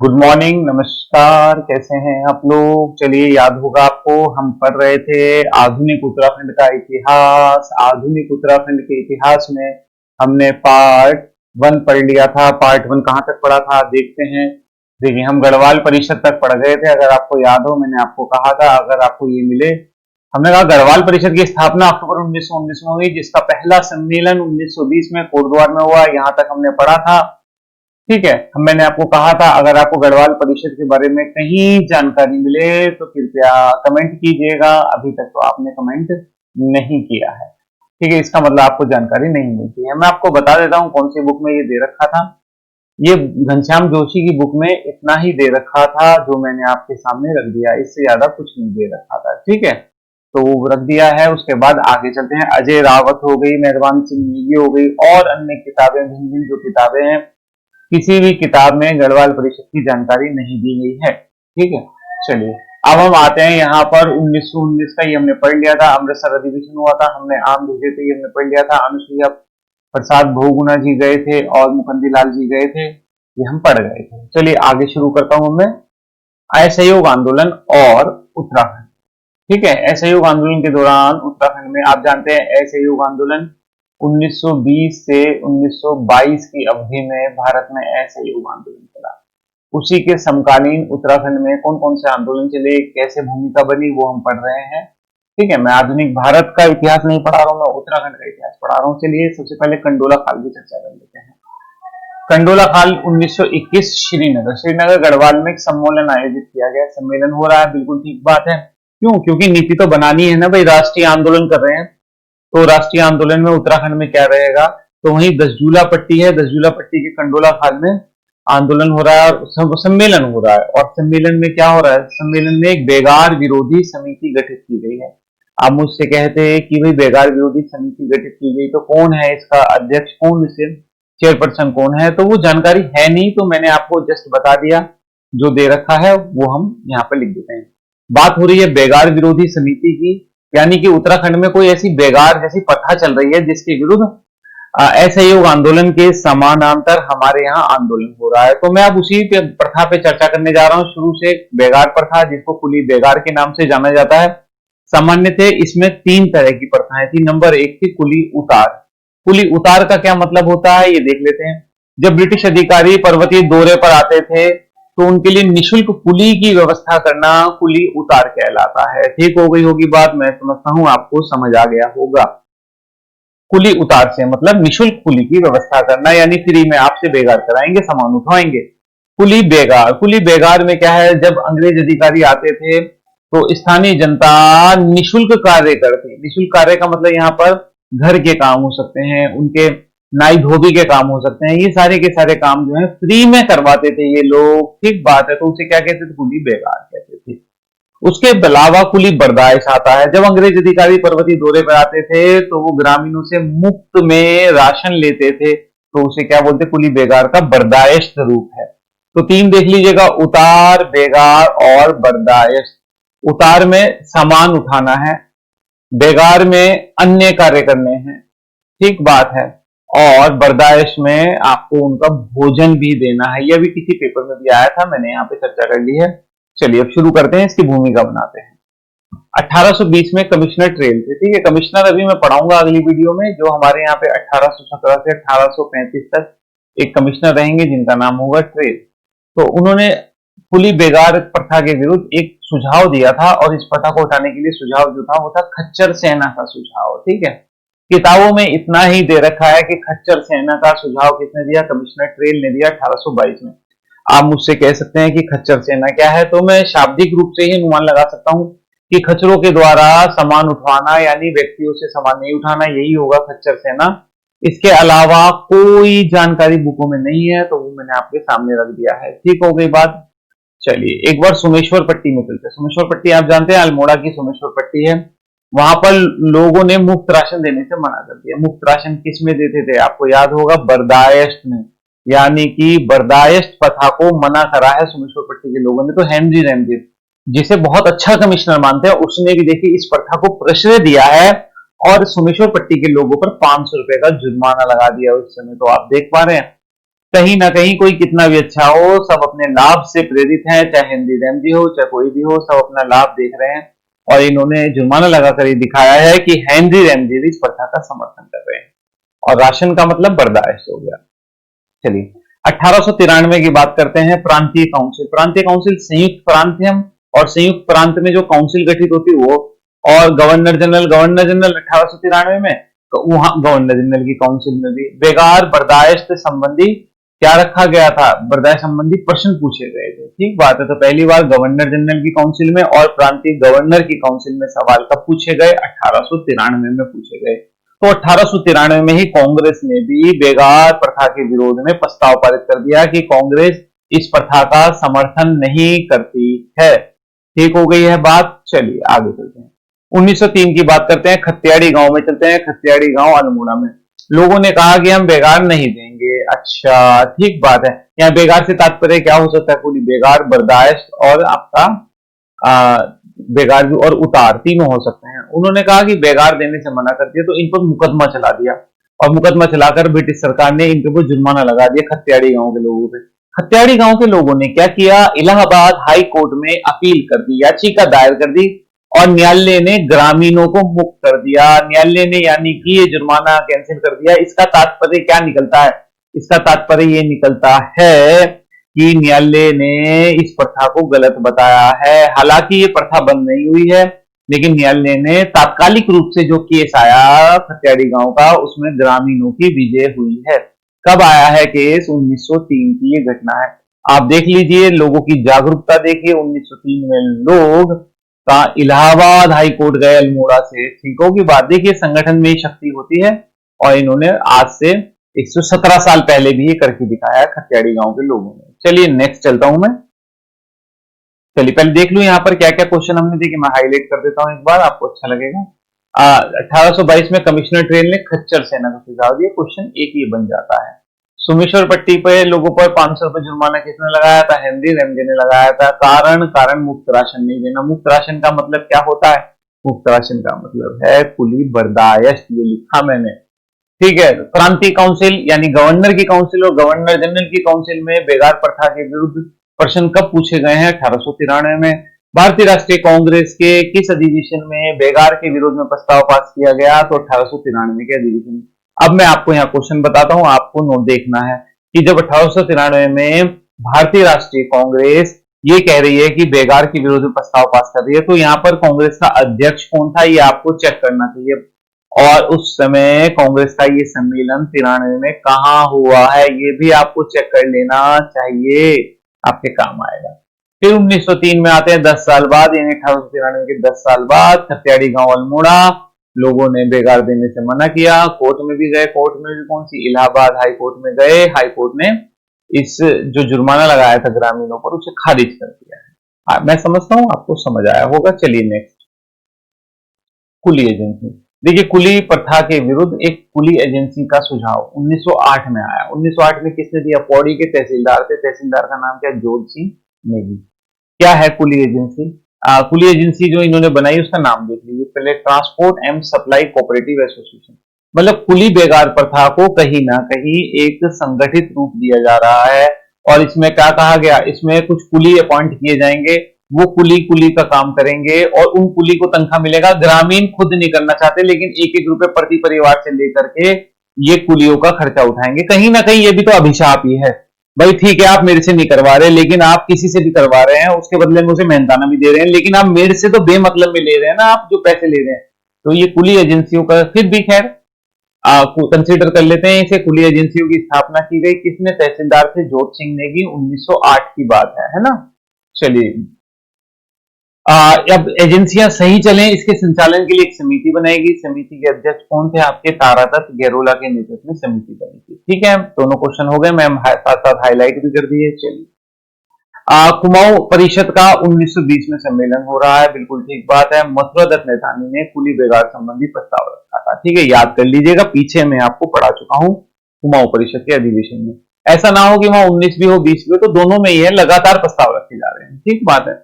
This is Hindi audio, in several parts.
गुड मॉर्निंग, नमस्कार। कैसे हैं आप लोग? चलिए, याद होगा आपको, हम पढ़ रहे थे आधुनिक उत्तराखंड का इतिहास। आधुनिक उत्तराखंड के इतिहास में हमने पार्ट वन पढ़ लिया था। पार्ट वन कहाँ तक पढ़ा था देखते हैं। देखिए, हम गढ़वाल परिषद तक पढ़ गए थे। अगर आपको याद हो, मैंने आपको कहा था अगर आपको ये मिले, हमने कहा गढ़वाल परिषद की स्थापना अक्टूबर 1919 में हुई, जिसका पहला सम्मेलन 1920 में कोटद्वार में हुआ। यहाँ तक हमने पढ़ा था। ठीक है, मैंने आपको कहा था अगर आपको गढ़वाल परिषद के बारे में कहीं जानकारी मिले तो कृपया कमेंट कीजिएगा। अभी तक तो आपने कमेंट नहीं किया है। ठीक है, इसका मतलब आपको जानकारी नहीं मिलती है। मैं आपको बता देता हूँ कौन सी बुक में ये दे रखा था। ये घनश्याम जोशी की बुक में इतना ही दे रखा था जो मैंने आपके सामने रख दिया, इससे ज्यादा कुछ नहीं दे रखा था। ठीक है, तो वो रख दिया है। उसके बाद आगे चलते हैं। अजय रावत हो गई, मेहरबान सिंह नेगी हो गई और अन्य किताबें, भिन्न भिन्न जो किताबें हैं, किसी भी किताब में गढ़वाल परिषद की जानकारी नहीं दी गई है। ठीक है, चलिए अब हम आते हैं यहाँ पर 1919 का। ये हमने पढ़ लिया था। अमृतसर अधिवेशन हुआ था, हमने आम भेजे थे, ये हमने पढ़ लिया था। अनुसुईया प्रसाद बहुगुणा जी गए थे और मुकुंदी लाल जी गए थे, ये हम पढ़ गए थे। चलिए आगे शुरू करता हूं मैं। असहयोग आंदोलन और उत्तराखंड। ठीक है, असहयोग आंदोलन के दौरान उत्तराखंड में आप जानते हैं असहयोग आंदोलन 1920 से 1922 की अवधि में भारत में असहयोग आंदोलन चला। उसी के समकालीन उत्तराखंड में कौन कौन से आंदोलन चले, कैसे भूमिका बनी, वो हम पढ़ रहे हैं। ठीक है, मैं आधुनिक भारत का इतिहास नहीं पढ़ा रहा हूं, मैं उत्तराखंड का इतिहास पढ़ा रहा हूं। चलिए सबसे पहले कंडोला खाल की चर्चा कर लेते हैं। कंडोला खाल 1921 श्रीनगर, श्रीनगर गढ़वाल में एक सम्मेलन आयोजित किया गया। सम्मेलन हो रहा है, बिल्कुल ठीक बात है। क्यों? क्योंकि नीति तो बनानी है ना भाई, राष्ट्रीय आंदोलन कर रहे हैं। तो राष्ट्रीय आंदोलन में उत्तराखंड में क्या रहेगा, तो वहीं दसजूला पट्टी है, दसजूला पट्टी के कंडोला खाल में आंदोलन हो रहा है, सम्मेलन हो रहा है। और सम्मेलन में क्या हो रहा है, सम्मेलन में एक बेगार विरोधी समिति गठित की गई है। आप मुझसे कहते हैं कि भाई बेगार विरोधी समिति गठित की गई, तो कौन है इसका अध्यक्ष, कौन इसे चेयरपर्सन कौन है, तो वो जानकारी है नहीं, तो मैंने आपको जस्ट बता दिया। जो दे रखा है वो हम यहाँ पर लिख देते हैं। बात हो रही है बेगार विरोधी समिति की, यानी कि उत्तराखंड में कोई ऐसी बेगार जैसी प्रथा चल रही है जिसके विरुद्ध असहयोग आंदोलन के समानांतर हमारे यहाँ आंदोलन हो रहा है। तो मैं अब उसी पे प्रथा पे चर्चा करने जा रहा हूँ। शुरू से बेगार प्रथा, जिसको कुली बेगार के नाम से जाना जाता है। सामान्य थे इसमें तीन तरह की प्रथाएं थी। नंबर एक थी कुली उतार। कुली उतार का क्या मतलब होता है, ये देख लेते हैं। जब ब्रिटिश अधिकारी पर्वतीय दौरे पर आते थे तो उनके लिए निशुल्क कुली की व्यवस्था करना कुली उतार कहलाता है। ठीक हो गई होगी बात, मैं समझता हूं आपको समझ आ गया होगा। कुली उतार से मतलब निशुल्क कुली की व्यवस्था करना, यानी फ्री में आपसे बेगार कराएंगे, सामान उठवाएंगे। कुली बेगार, कुली बेगार में क्या है, जब अंग्रेज अधिकारी आते थे तो स्थानीय जनता निशुल्क कार्य करती। निशुल्क कार्य का मतलब यहाँ पर घर के काम हो सकते हैं, उनके नाई धोबी के काम हो सकते हैं, ये सारे के सारे काम जो है फ्री में करवाते थे ये लोग। ठीक बात है, तो उसे क्या कहते थे, कुली बेगार कहते थे। उसके अलावा कुली बर्दाश्त आता है। जब अंग्रेज अधिकारी पर्वतीय दौरे पर आते थे तो वो ग्रामीणों से मुफ्त में राशन लेते थे, तो उसे क्या बोलते, कुली बेगार का बर्दाश्त रूप है। तो तीन देख लीजिएगा, उतार, बेगार और बर्दाश्त। उतार में सामान उठाना है, बेगार में अन्य कार्य करने हैं। ठीक बात है। और बर्दाश्त में आपको उनका भोजन भी देना है। यह भी किसी पेपर में भी आया था, मैंने यहाँ पे चर्चा कर ली है। चलिए अब शुरू करते हैं, इसकी भूमिका बनाते हैं। 1820 में कमिश्नर ट्रेल थे। ठीक है, कमिश्नर अभी मैं पढ़ाऊंगा अगली वीडियो में, जो हमारे यहाँ पे 1817 से 1835 तक एक कमिश्नर रहेंगे जिनका नाम होगा ट्रेल। तो उन्होंने कुली बेगार प्रथा के विरुद्ध एक सुझाव दिया था, और इस प्रथा को हटाने के लिए सुझाव जो था वो था खच्चर सेना का सुझाव। ठीक है, किताबों में इतना ही दे रखा है कि खच्चर सेना का सुझाव किसने दिया, कमिश्नर ट्रेल ने दिया 1822 में। आप मुझसे कह सकते हैं कि खच्चर सेना क्या है, तो मैं शाब्दिक रूप से ही अनुमान लगा सकता हूं कि खच्चरों के द्वारा सामान उठवाना, यानी व्यक्तियों से सामान नहीं उठाना, यही होगा खच्चर सेना। इसके अलावा कोई जानकारी बुकों में नहीं है, तो वो मैंने आपके सामने रख दिया है। ठीक हो गई बात। चलिए एक बार सोमेश्वर पट्टी में चलते हैं। सोमेश्वर पट्टी आप जानते हैं, अल्मोड़ा की सोमेश्वर पट्टी है। वहां पर लोगों ने मुफ्त राशन देने से मना कर दिया। मुफ्त राशन किस में देते थे, आपको याद होगा, बर्दाश्त में, यानी कि बर्दाश्त प्रथा को मना करा है सोमेश्वर पट्टी के लोगों ने। तो हेनरी रैमजे, जिसे बहुत अच्छा कमिश्नर मानते हैं, उसने भी देखिए इस प्रथा को प्रश्रय दिया है और सोमेश्वर पट्टी के लोगों पर 500 रुपए का जुर्माना लगा दिया उस समय। तो आप देख पा रहे हैं कहीं ना कहीं कोई कितना भी अच्छा हो, सब अपने लाभ से प्रेरित हैं, चाहे हेनरी रैमजी हो चाहे कोई भी हो, सब अपना लाभ देख रहे हैं। और इन्होंने जुर्माना लगाकर ये दिखाया है कि हेनरी रैमजी भी इस प्रथा का समर्थन कर रहे हैं। और राशन का मतलब बर्दाश्त हो गया। चलिए 1893 की बात करते हैं। प्रांतीय काउंसिल। प्रांतीय काउंसिल संयुक्त प्रांत्यम और संयुक्त प्रांत में जो काउंसिल गठित होती है वो, और गवर्नर जनरल 1893 में, तो वहां गवर्नर जनरल की काउंसिल में भी बेगार बर्दाश्त संबंधी क्या रखा गया था, बर्दाश्त संबंधी प्रश्न पूछे गए थे। ठीक बात है। तो पहली बार गवर्नर जनरल की काउंसिल में और प्रांतीय गवर्नर की काउंसिल में सवाल कब पूछे गए, 1893 में पूछे गए। तो 1893 में ही कांग्रेस ने भी बेगार प्रथा के विरोध में प्रस्ताव पारित कर दिया कि कांग्रेस इस प्रथा का समर्थन नहीं करती है। ठीक हो गई है बात। चलिए आगे चलते हैं। 1903 की बात करते हैं। खत्याड़ी गांव में चलते हैं। खत्याड़ी गांव अल्मोड़ा में लोगों ने कहा कि हम बेगार नहीं देंगे। अच्छा, ठीक बात है। यहाँ बेगार से तात्पर्य क्या हो सकता है? पूरी बेगार, बर्दाश्त और आपका बेगार और उतार तीनों हो सकते हैं। उन्होंने कहा कि बेगार देने से मना कर दिया, तो इन पर मुकदमा चला दिया और मुकदमा चलाकर ब्रिटिश सरकार ने इनके ऊपर जुर्माना लगा दिया खत्याड़ी गांव के लोगों पे। खत्याड़ी गांव के लोगों ने क्या किया? इलाहाबाद हाई कोर्ट में अपील कर दी, याचिका दायर कर दी और न्यायालय ने ग्रामीणों को मुक्त कर दिया। न्यायालय ने यानी कि ये जुर्माना कैंसिल कर दिया। इसका तात्पर्य क्या निकलता है? इसका तात्पर्य ये निकलता है कि न्यायालय ने इस प्रथा को गलत बताया है। हालांकि ये प्रथा बंद नहीं हुई है, लेकिन न्यायालय ने तात्कालिक रूप से जो केस आया खत्याड़ी गांव का, उसमें ग्रामीणों की विजय हुई है। कब आया है केस? 1903 की ये घटना है। आप देख लीजिए, लोगों की जागरूकता देखिए। 1903 में लोग का इलाहाबाद हाई कोर्ट गए अल्मोड़ा से। ठीक होगी बात। देखिए संगठन में ही शक्ति होती है और इन्होंने आज से 117 साल पहले भी ये करके दिखाया है खत्याड़ी गांव के लोगों ने। चलिए नेक्स्ट चलता हूं मैं। चलिए पहले देख लू यहाँ पर क्या क्या क्वेश्चन हमने देखे, मैं हाईलाइट कर देता हूं एक बार, आपको अच्छा लगेगा। 1822 में कमिश्नर ट्रेन ने खच्चर सेना का सुझाव दिया। क्वेश्चन एक ये बन जाता है। सुमेश्वर पट्टी पे लोगों पर 500 रुपए जुर्माना किसने लगाया था? हेनरी रैमजे ने लगाया था। कारण मुफ्त राशन नहीं देना। मुफ्त राशन का मतलब क्या होता है? मुफ्त राशन का मतलब है कुली बर्दाश्त। ये लिखा मैंने। ठीक है। प्रांतीय काउंसिल यानी गवर्नर की काउंसिल और गवर्नर जनरल की काउंसिल में बेगार प्रथा के विरुद्ध प्रश्न कब पूछे गए हैं? 1893 में। भारतीय राष्ट्रीय कांग्रेस के किस अधिवेशन में बेगार के विरोध में प्रस्ताव पास किया गया? तो 1893 के अधिवेशन में। अब मैं आपको यहाँ क्वेश्चन बताता हूं, आपको नोट देखना है कि जब 1893 में भारतीय राष्ट्रीय कांग्रेस ये कह रही है कि बेगार के विरोध में प्रस्ताव पास कर रही है, तो यहाँ पर कांग्रेस का अध्यक्ष कौन था? ये आपको चेक करना चाहिए। और उस समय कांग्रेस का ये सम्मेलन 93 में कहां हुआ है, ये भी आपको चेक कर लेना चाहिए, आपके काम आएगा। फिर 1903 में आते हैं 10 साल बाद, यानी 1893 के 10 साल बाद खत्याड़ी गांव अल्मोड़ा लोगों ने बेगार देने से मना किया। कोर्ट में भी गए। कोर्ट में भी कौन सी? इलाहाबाद हाई कोर्ट में गए। हाई कोर्ट ने इस जो जुर्माना लगाया था ग्रामीणों पर, उसे खारिज कर दिया है। मैं समझता हूं आपको समझ आया होगा। चलिए नेक्स्ट, कुली एजेंसी। देखिए कुली प्रथा के विरुद्ध एक कुली एजेंसी का सुझाव 1908 में आया। 1908 में किसने दिया? पौड़ी के तहसीलदार थे। तहसीलदार का नाम क्या? जोध सिंह नेगी। क्या है कुली एजेंसी? कुली एजेंसी जो इन्होंने बनाई उसका नाम देख लीजिए पहले, transport and supply cooperative association. मतलब कुली बेगार प्रथा को कहीं ना कहीं एक संगठित रूप दिया जा रहा है। और इसमें क्या कहा गया? इसमें कुछ कुली अपॉइंट किए जाएंगे, वो कुली कुली का काम करेंगे और उन कुली को तनख्वाह मिलेगा। ग्रामीण खुद नहीं करना चाहते, लेकिन 1-1 रुपए प्रति परिवार से लेकर के ये कुलियों का खर्चा उठाएंगे। कहीं ना कहीं ये भी तो अभिशाप ही है। भाई ठीक है, आप मेरे से नहीं करवा रहे, लेकिन आप किसी से भी करवा रहे हैं, उसके बदले में उसे मेहनताना भी दे रहे हैं, लेकिन आप मेरे से तो बेमतलब में ले रहे हैं ना, आप जो पैसे ले रहे हैं। तो ये कुली एजेंसियों का फिर भी खैर कंसीडर कर लेते हैं इसे। कुली एजेंसियों की स्थापना की गई किसने? तहसीलदार थे जोध सिंह नेगी। 1908 की बात है ना। चलिए अब एजेंसियां सही चलें, इसके संचालन के लिए एक समिति बनाएगी। समिति के अध्यक्ष कौन थे? आपके तारादत्त गैरोला के नेतृत्व में समिति बनी थी। ठीक है, दोनों क्वेश्चन हो गए, मैं साथ साथ हाईलाइट भी कर दिए। चलिए कुमाऊं परिषद का 1920 में सम्मेलन हो रहा है। बिल्कुल ठीक बात है। मथुरा दत्त नेतानी ने कुली बेगार संबंधी प्रस्ताव रखा था। ठीक है, याद कर लीजिएगा, पीछे मैं आपको पढ़ा चुका हूं कुमाऊं परिषद के अधिवेशन में। ऐसा ना हो कि वहां 19 भी हो 20 भी हो, तो दोनों में ही है, लगातार प्रस्ताव रखे जा रहे हैं। ठीक बात है।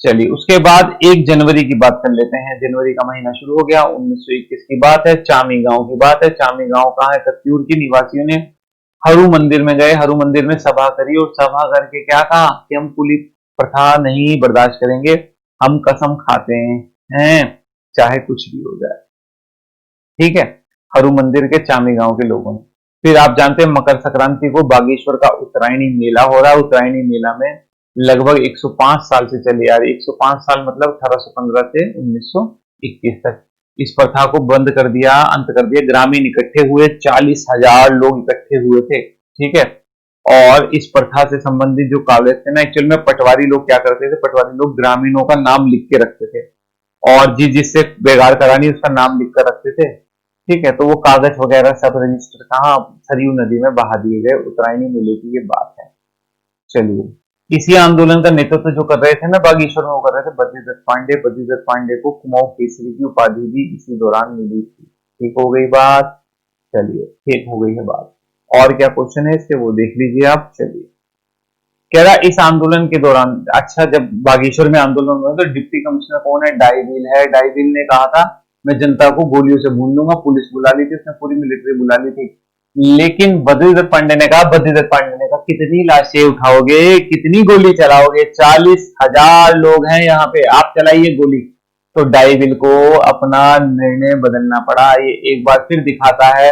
चलिए उसके बाद 1 जनवरी की बात कर लेते हैं। जनवरी का महीना शुरू हो गया। 1921 की बात है। चामी गांव की बात है। चामी गांव कहां है? कत्यूर के निवासियों ने हरू मंदिर में गए, हरू मंदिर में सभा करी और सभा करके क्या कहा कि हम कुली प्रथा नहीं बर्दाश्त करेंगे, हम कसम खाते हैं चाहे कुछ भी हो जाए। ठीक है, हरू मंदिर के चामी गांव के लोगों ने। फिर आप जानते हैं मकर संक्रांति को बागेश्वर का उत्तरायणी मेला हो रहा है। उत्तरायणी मेला में लगभग 105 साल से चली आ रही, 105 साल मतलब 1815 से 1921 तक इस प्रथा को बंद कर दिया, अंत कर दिया। ग्रामीण इकट्ठे हुए, 40,000 लोग इकट्ठे हुए थे। ठीक है, और इस प्रथा से संबंधित जो कागज थे ना, एक्चुअल में पटवारी लोग क्या करते थे, पटवारी लोग ग्रामीणों का नाम लिख के रखते थे और जिससे बेगार करानी उसका नाम लिख कर रखते थे। ठीक है, तो वो कागज वगैरह सब रजिस्टर कहाँ, सरयू नदी में बहा दिए गए। उत्तरायणी मेले की ये बात है। चलिए, इसी आंदोलन का नेतृत्व जो कर रहे थे ना बागेश्वर में, वो कर रहे थे बद्रीदत्त पांडे। बद्रीदत्त पांडे को कुमाऊं केसरी की उपाधि भी इसी दौरान मिली थी। ठीक हो गई बात। चलिए, ठीक हो गई है बात। और क्या क्वेश्चन है इसके वो देख लीजिए आप। चलिए, कह रहा इस आंदोलन के दौरान, अच्छा जब बागेश्वर में आंदोलन हुआ तो डिप्टी कमिश्नर कौन है, डाइविल है। डाइविल ने कहा था मैं जनता को गोलियों से भून लूंगा, पुलिस बुला ली थी उसने, पूरी मिलिट्री बुला ली थी। लेकिन बद्रीदत्त पांडे ने कहा, बद्रीदत्त पांडे ने कहा कितनी लाशें उठाओगे, कितनी गोली चलाओगे, 40,000 लोग हैं यहाँ पे, आप चलाइए गोली। तो डाइविल को अपना निर्णय बदलना पड़ा। ये एक बार फिर दिखाता है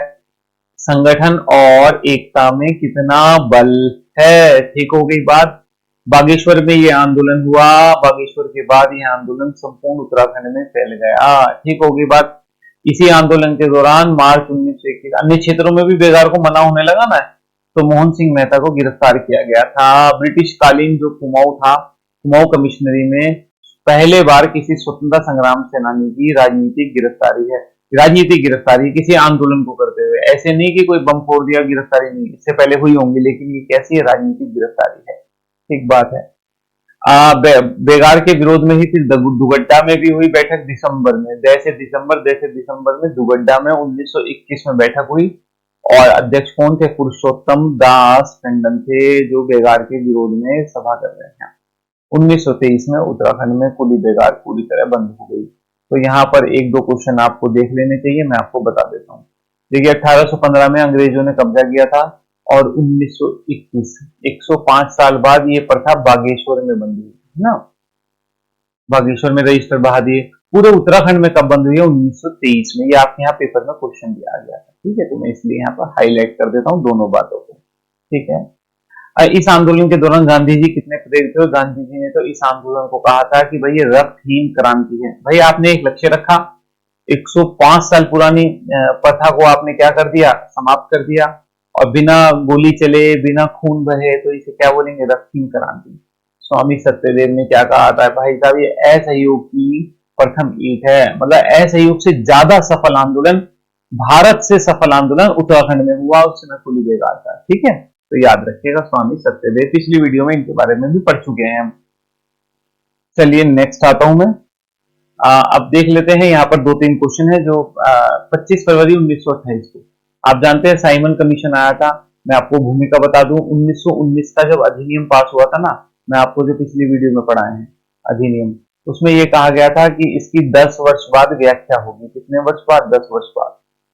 संगठन और एकता में कितना बल है। ठीक हो गई बात। बागेश्वर में ये आंदोलन हुआ, बागेश्वर के बाद ये आंदोलन संपूर्ण उत्तराखंड में फैल गया। ठीक हो गई बात। इसी आंदोलन के दौरान मार्च 1921 अन्य क्षेत्रों में भी बेगार को मना होने लगा ना, तो मोहन सिंह मेहता को गिरफ्तार किया गया था। ब्रिटिश कालीन जो कुमाऊं था, कुमाऊं कमिश्नरी में पहले बार किसी स्वतंत्रता संग्राम सेनानी की राजनीतिक गिरफ्तारी है। राजनीतिक गिरफ्तारी किसी आंदोलन को करते हुए, ऐसे नहीं कि कोई बम फोड़ दिया, गिरफ्तारी नहीं, इससे पहले हुई होंगी, लेकिन ये कैसी है, राजनीतिक गिरफ्तारी है। ठीक बात है। बेगार के विरोध में ही फिर दुगड्डा में भी हुई बैठक दिसंबर में, जैसे दिसंबर में दुगड्डा में 1921 में बैठक हुई और अध्यक्ष कौन थे, पुरुषोत्तम दास टंडन थे, जो बेगार के विरोध में सभा कर रहे हैं। 1923 में उत्तराखंड में कुली बेगार पूरी तरह बंद हो गई। तो यहाँ पर एक दो क्वेश्चन आपको देख लेने चाहिए, मैं आपको बता देता हूँ। देखिए, 1815 में अंग्रेजों ने कब्जा किया था और 1921 105 साल बाद ये प्रथा बागेश्वर में बंद हुई है ना, बागेश्वर में रजिस्टर बहा दिए। पूरे उत्तराखंड में कब बंद हुई है, 1923 में। ये आपके यहाँ पेपर में क्वेश्चन भी आ गया था। ठीक है, तो मैं इसलिए यहाँ पर हाईलाइट कर देता हूँ दोनों बातों को। ठीक है, इस आंदोलन के दौरान गांधी जी कितने प्रेरित थे। गांधी जी ने तो इस आंदोलन को कहा था कि भाई ये रक्तहीन क्रांति है। भाई आपने एक लक्ष्य रखा, 105 साल पुरानी प्रथा को आपने क्या कर दिया, समाप्त कर दिया, और बिना गोली चले, बिना खून बहे, तो इसे क्या बोलेंगे, रक्तहीन क्रांति। स्वामी सत्यदेव ने क्या कहा था, भाई साहब ये असहयोग की प्रथम ईंट है, मतलब असहयोग से ज्यादा सफल आंदोलन, भारत से सफल आंदोलन उत्तराखंड में हुआ, उस समय कुली बेगार था। ठीक है, तो याद रखिएगा स्वामी सत्यदेव, पिछली वीडियो में इनके बारे में भी पढ़ चुके हैं हम। चलिए नेक्स्ट आता हूं मैं। अब देख लेते हैं, यहाँ पर दो तीन क्वेश्चन है जो 25 फरवरी 1928 को, आप जानते हैं साइमन कमीशन आया था। मैं आपको भूमिका बता दूं, 1919 का जब अधिनियम पास हुआ था ना, मैं आपको जो पिछली वीडियो में पढ़ाए हैं अधिनियम, उसमें यह कहा गया था कि इसकी 10 वर्ष बाद व्याख्या होगी। कितने वर्ष बाद, 10 वर्ष बाद।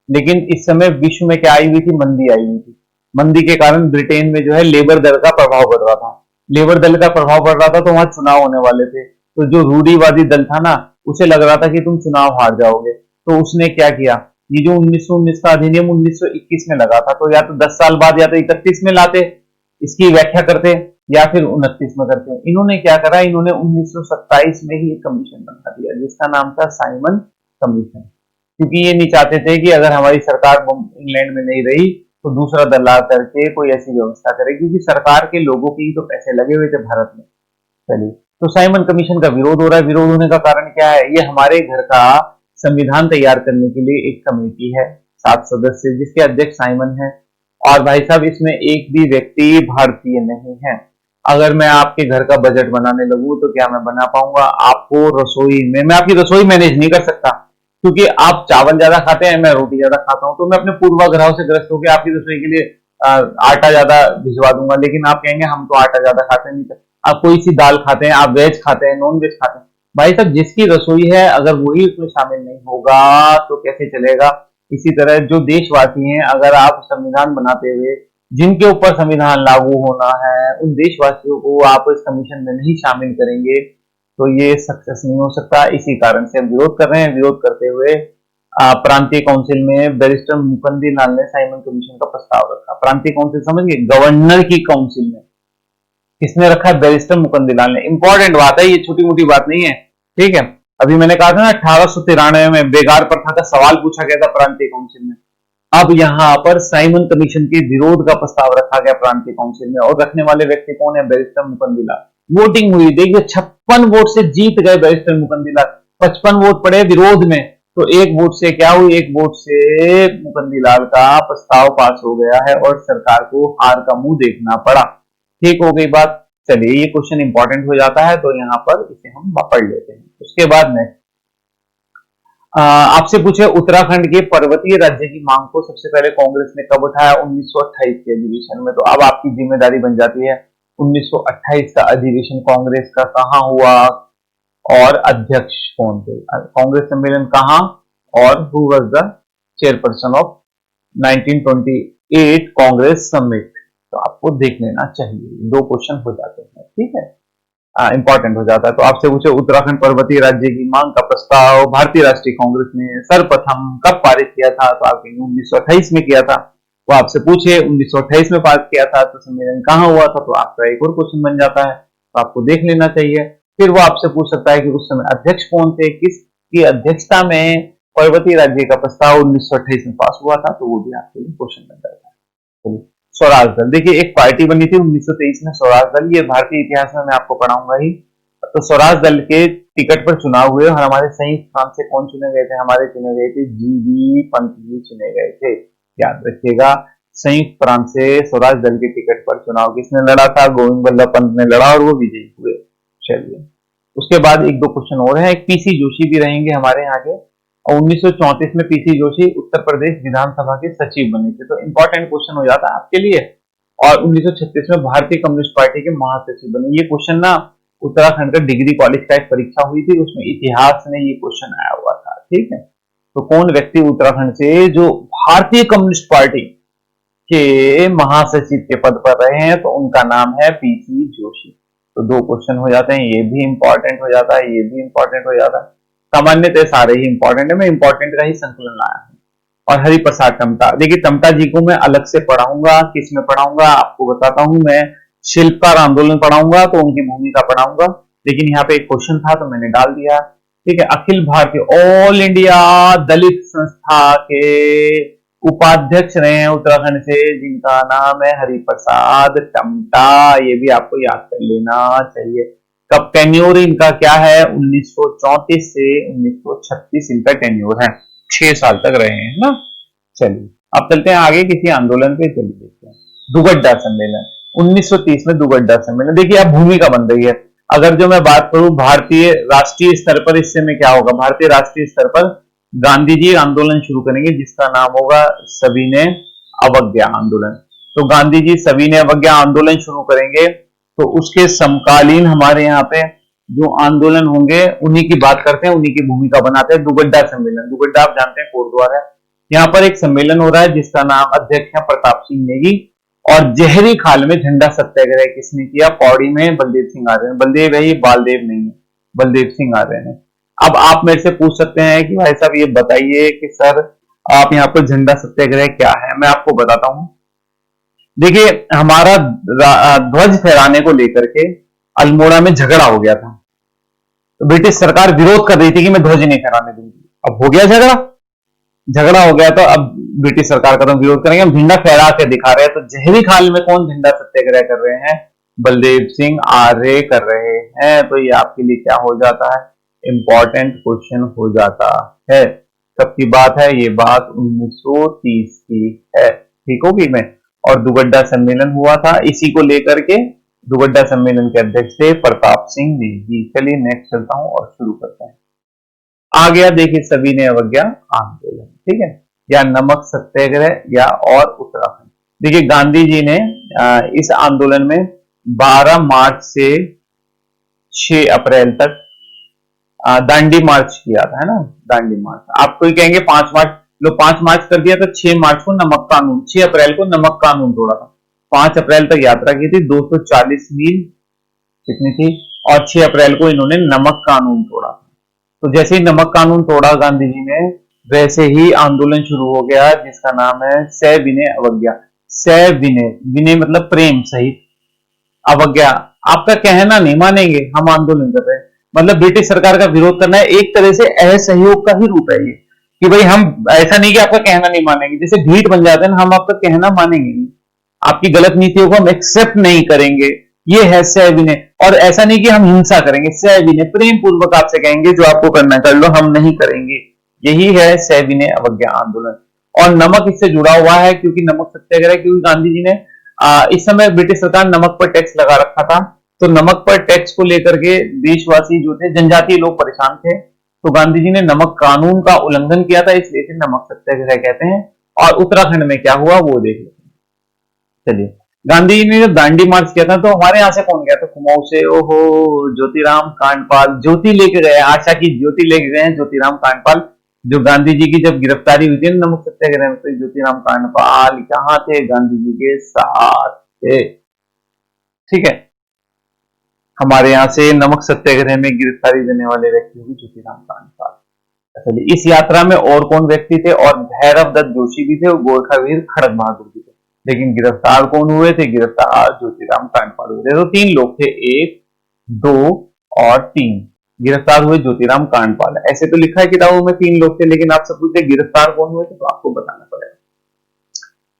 लेकिन इस समय विश्व में क्या आई हुई थी, मंदी आई हुई थी। मंदी के कारण ब्रिटेन में जो है लेबर दल का प्रभाव बढ़ रहा था। लेबर दल का प्रभाव बढ़ रहा था तो वहां चुनाव होने वाले थे, तो जो रूढ़िवादी दल था ना, उसे लग रहा था कि तुम चुनाव हार जाओगे, तो उसने क्या किया, ये जो 1919 का अधिनियम 1921 में लगा था, तो या तो 10 साल बाद या तो 31 में लाते, इसकी व्याख्या करते, या फिर 29 में करते। इन्होंने क्या करा, इन्होंने 1927 में ही एक कमीशन बना दिया जिसका नाम था साइमन कमीशन, क्योंकि ये नहीं चाहते थे कि अगर हमारी सरकार इंग्लैंड में नहीं रही तो दूसरा दल ला करके कोई ऐसी व्यवस्था करे, क्योंकि सरकार के लोगों के ही तो पैसे लगे हुए थे भारत में। चलिए, तो साइमन कमीशन का विरोध हो रहा है। विरोध होने का कारण क्या है, ये हमारे घर का संविधान तैयार करने के लिए एक कमेटी है 7 सदस्य, जिसके अध्यक्ष साइमन है। और भाई साहब, इसमें एक भी व्यक्ति भारतीय नहीं है। अगर मैं आपके घर का बजट बनाने लगूं तो क्या मैं बना पाऊंगा, आपको रसोई में, मैं आपकी रसोई मैनेज नहीं कर सकता, क्योंकि आप चावल ज्यादा खाते हैं, मैं रोटी ज्यादा खाता हूं, तो मैं अपने पूर्वाग्रहों से ग्रस्त होकर आपकी रसोई के लिए आटा ज्यादा भिजवा दूंगा। लेकिन आप कहेंगे हम तो आटा ज्यादा खाते नहीं, आप कोई सी दाल खाते हैं, आप वेज खाते हैं, नॉन वेज खाते हैं। भाई साहब, जिसकी रसोई है अगर वही उसमें शामिल नहीं होगा तो कैसे चलेगा। इसी तरह जो देशवासी हैं, अगर आप संविधान बनाते हुए जिनके ऊपर संविधान लागू होना है, उन देशवासियों को आप इस कमीशन में नहीं शामिल करेंगे तो ये सक्सेस नहीं हो सकता। इसी कारण से हम विरोध कर रहे हैं। विरोध करते हुए प्रांतीय काउंसिल में बैरिस्टर मुकुंदी लाल ने साइमन कमीशन का प्रस्ताव रखा। प्रांतीय काउंसिल समझ गए, गवर्नर की काउंसिल में किसने रखा है? बैरिस्टर मुकुंदी लाल ने। इंपॉर्टेंट बात है, ये छोटी मोटी बात नहीं है, ठीक है। अभी मैंने कहा था ना 1893 में बेगार प्रथा का सवाल पूछा गया था प्रांतीय काउंसिल में। अब यहां पर साइमन कमीशन के विरोध का प्रस्ताव रखा गया प्रांतीय काउंसिल में, और रखने वाले व्यक्ति कौन है? बैरिस्टर मुकुंदी लाल। वोटिंग हुई, देखिए 56 वोट से जीत गए बैरिस्टर मुकुंदी लाल। 55 वोट पड़े विरोध में, तो एक वोट से क्या हुई? एक वोट से मुकुंदी लाल का प्रस्ताव पास हो गया है और सरकार को हार का मुंह देखना पड़ा। ठीक हो गई बात। चलिए, ये क्वेश्चन इंपॉर्टेंट हो जाता है तो यहां पर इसे हम पढ़ लेते हैं। उसके बाद में आपसे पूछे उत्तराखंड के पर्वतीय राज्य की मांग को सबसे पहले कांग्रेस ने कब उठाया? 1928 के अधिवेशन में। तो अब आपकी जिम्मेदारी बन जाती है 1928 का अधिवेशन कांग्रेस का कहां हुआ और अध्यक्ष कौन थे? कांग्रेस सम्मेलन कहां और who was the chairperson of 1928 Congress summit? तो आपको देख लेना चाहिए, 2 क्वेश्चन हो जाते हैं, ठीक है, इंपॉर्टेंट हो जाता है। तो आपसे पूछे उत्तराखंड पर्वतीय राज्य की मांग का प्रस्ताव भारतीय राष्ट्रीय कांग्रेस ने सर्वप्रथम कब पारित किया था? तो आप 1928 में किया था। वो आपसे पूछे 1928 में पारित किया था तो सम्मेलन कहां हुआ था? तो आपका एक और क्वेश्चन बन जाता है, तो आपको देख लेना चाहिए। फिर वो आपसे पूछ सकता है कि उस समय अध्यक्ष कौन थे, किसकी अध्यक्षता में पर्वतीय राज्य का प्रस्ताव 1928 में पास हुआ था? तो वो भी आपके लिए क्वेश्चन बन जाता है। स्वराज दल, देखिए एक पार्टी बनी थी 1923 में स्वराज दल, ये भारतीय इतिहास में मैं आपको पढ़ाऊंगा ही। तो स्वराज दल के टिकट पर चुनाव हुए और हमारे संयुक्त फ्रांस से कौन चुने गए थे? हमारे चुने गए थे जीबी पंत जी चुने गए थे, याद रखिएगा। संयुक्त फ्रांस से स्वराज दल के टिकट पर चुनाव किसने लड़ा था? गोविंद बल्लभ पंत ने लड़ा और वो विजयी हुए। चलिए, उसके बाद 1-2 क्वेश्चन और है। एक पीसी जोशी भी रहेंगे हमारे यहाँ के, और 1934 में पीसी जोशी उत्तर प्रदेश विधानसभा के सचिव बने थे, तो इंपॉर्टेंट क्वेश्चन हो जाता है आपके लिए। और 1936 में भारतीय कम्युनिस्ट पार्टी के महासचिव बने। ये क्वेश्चन ना उत्तराखंड का डिग्री कॉलेज का एक परीक्षा हुई थी, उसमें इतिहास में ये क्वेश्चन आया हुआ था, ठीक है। तो कौन व्यक्ति उत्तराखंड से जो भारतीय कम्युनिस्ट पार्टी के महासचिव के पद पर रहे हैं, तो उनका नाम है पीसी जोशी। तो 2 क्वेश्चन हो जाते हैं, ये भी इंपॉर्टेंट हो जाता है, ये भी इंपॉर्टेंट हो जाता है। सामान्यतः सारे ही इंपॉर्टेंट है, मैं इंपॉर्टेंट का ही संकलन लाया हूं। और हरिप्रसाद टमटा, देखिए टमटा जी को मैं अलग से पढ़ाऊंगा। किस में पढ़ाऊंगा आपको बताता हूं, मैं शिल्पकार आंदोलन पढ़ाऊंगा तो उनकी भूमिका पढ़ाऊंगा, लेकिन यहाँ पे एक क्वेश्चन था तो मैंने डाल दिया, ठीक है। अखिल भारतीय ऑल इंडिया दलित संस्था के उपाध्यक्ष रहे हैं उत्तराखंड से, जिनका नाम है हरिप्रसाद टमटा। ये भी आपको याद कर लेना चाहिए। कब टेन्योर इनका क्या है? 1934 से 1936 इनका टेन्योर है, 6 साल तक रहे हैं ना। चलिए, अब चलते हैं आगे किसी आंदोलन पे। चलिए देखते हैं दुगड्डा सम्मेलन 1930 में। दुगड्डा सम्मेलन देखिए अब भूमिका बन रही है। अगर जो मैं बात करूं भारतीय राष्ट्रीय स्तर पर, इससे में क्या होगा? भारतीय राष्ट्रीय स्तर पर गांधी जी आंदोलन शुरू करेंगे जिसका नाम होगा सविनय अवज्ञा आंदोलन। तो गांधी जी सविनय अवज्ञा आंदोलन शुरू करेंगे, तो उसके समकालीन हमारे यहाँ पे जो आंदोलन होंगे उन्हीं की बात करते हैं, उन्हीं की भूमिका बनाते हैं। दुगड्डा सम्मेलन, दुगड्डा आप जानते हैं कोटद्वार है। यहाँ पर एक सम्मेलन हो रहा है जिसका नाम अध्यक्ष है प्रताप सिंह नेगी, और जहरी खाल में झंडा सत्याग्रह किसने किया? पौड़ी में बलदेव सिंह आर्य। बलदेव है ये, बालदेव नहीं है, बलदेव सिंह आर्य ने। अब आप मेरे से पूछ सकते हैं कि भाई साहब ये बताइए कि सर आप यहाँ पर झंडा सत्याग्रह क्या है? मैं आपको बताता हूं। देखिए हमारा ध्वज फहराने को लेकर के अल्मोड़ा में झगड़ा हो गया था, तो ब्रिटिश सरकार विरोध कर रही थी कि मैं ध्वज नहीं फहराने दूंगी। अब हो गया झगड़ा, झगड़ा हो गया तो अब ब्रिटिश सरकार का तो विरोध करेंगे, हम झंडा फहरा के दिखा रहे हैं। तो जहरी खाल में कौन झंडा सत्याग्रह कर रहे हैं? बलदेव सिंह आर्य कर रहे हैं। तो ये आपके लिए क्या हो जाता है? इंपॉर्टेंट क्वेश्चन हो जाता है। कब की बात है? ये बात 1930 की है, ठीक होगी मैं। और दुगड्डा सम्मेलन हुआ था, इसी को लेकर के दुगड्डा सम्मेलन के अध्यक्ष थे प्रताप सिंह नेगी। चलिए नेक्स्ट चलता हूं और शुरू करते हैं। आ गया देखिए सविनय अवज्ञा आंदोलन, ठीक है, या नमक सत्याग्रह या और उत्तराखंड। देखिए गांधी जी ने इस आंदोलन में 12 मार्च से 6 अप्रैल तक दांडी मार्च किया था, है ना, दांडी मार्च। आप कोई कहेंगे 5 मार्च, लो 5 मार्च कर दिया तो 6 मार्च को नमक कानून, 6 अप्रैल को नमक कानून तोड़ा था। 5 अप्रैल तक यात्रा की थी, 240 मील कितनी थी, और 6 अप्रैल को इन्होंने नमक कानून तोड़ा। तो जैसे ही नमक कानून तोड़ा गांधी जी ने, वैसे ही आंदोलन शुरू हो गया जिसका नाम है सविनय अवज्ञा। सविनय, विनय मतलब प्रेम सहित, अवज्ञा आपका कहना नहीं मानेंगे, हम आंदोलन कर रहे हैं, मतलब ब्रिटिश सरकार का विरोध करना है। एक तरह से असहयोग का ही रूप है ये, कि भाई हम ऐसा नहीं कि आपका कहना नहीं मानेंगे, जैसे ढीठ बन जाते हैं, हम आपका कहना मानेंगे नहीं, आपकी गलत नीतियों को हम एक्सेप्ट नहीं करेंगे। ये है सविनय। और ऐसा नहीं कि हम हिंसा करेंगे, सविनय प्रेम पूर्वक आपसे कहेंगे जो आपको करना कर लो, हम नहीं करेंगे। यही है सविनय अवज्ञा आंदोलन। और नमक इससे जुड़ा हुआ है क्योंकि नमक सत्याग्रह, क्योंकि गांधी जी ने इस समय ब्रिटिश सरकार नमक पर टैक्स लगा रखा था, तो नमक पर टैक्स को लेकर के देशवासी जो थे, जनजातीय लोग परेशान थे, तो गांधी जी ने नमक कानून का उल्लंघन किया था, इसलिए इसे नमक सत्याग्रह कहते हैं। और उत्तराखंड में क्या हुआ वो देख लेते हैं। चलिए, गांधी जी ने जब दांडी मार्च किया था तो हमारे यहाँ से कौन गया था, कुमाऊं से, ओहो, ज्योतिराम कांडपाल, ज्योति लेके गए, आशा की ज्योति लेके गए हैं ज्योतिराम कांडपाल। जो गांधी जी की जब गिरफ्तारी हुई थी नमक सत्याग्रह में, तो ज्योतिराम कांडपाल कहाँ थे, गांधी जी के साथ थे। ठीक है, हमारे यहाँ से नमक सत्याग्रह में गिरफ्तारी देने वाले व्यक्ति हुए ज्योतिराम कांडपाल। चलिए, इस यात्रा में और कौन व्यक्ति थे, और भैरव दत्त जोशी भी थे, और गोरखा वीर खड़क बहादुर भी थे। लेकिन गिरफ्तार कौन हुए थे, गिरफ्तार ज्योतिराम कांडपाल हुए थे। तो 3 लोग थे, 1, 2 और 3। गिरफ्तार हुए ज्योतिराम कांडपाल। ऐसे तो लिखा है किताबों में 3 लोग थे, लेकिन आप सब पूछते गिरफ्तार कौन हुए थे, तो आपको बताना पड़ेगा।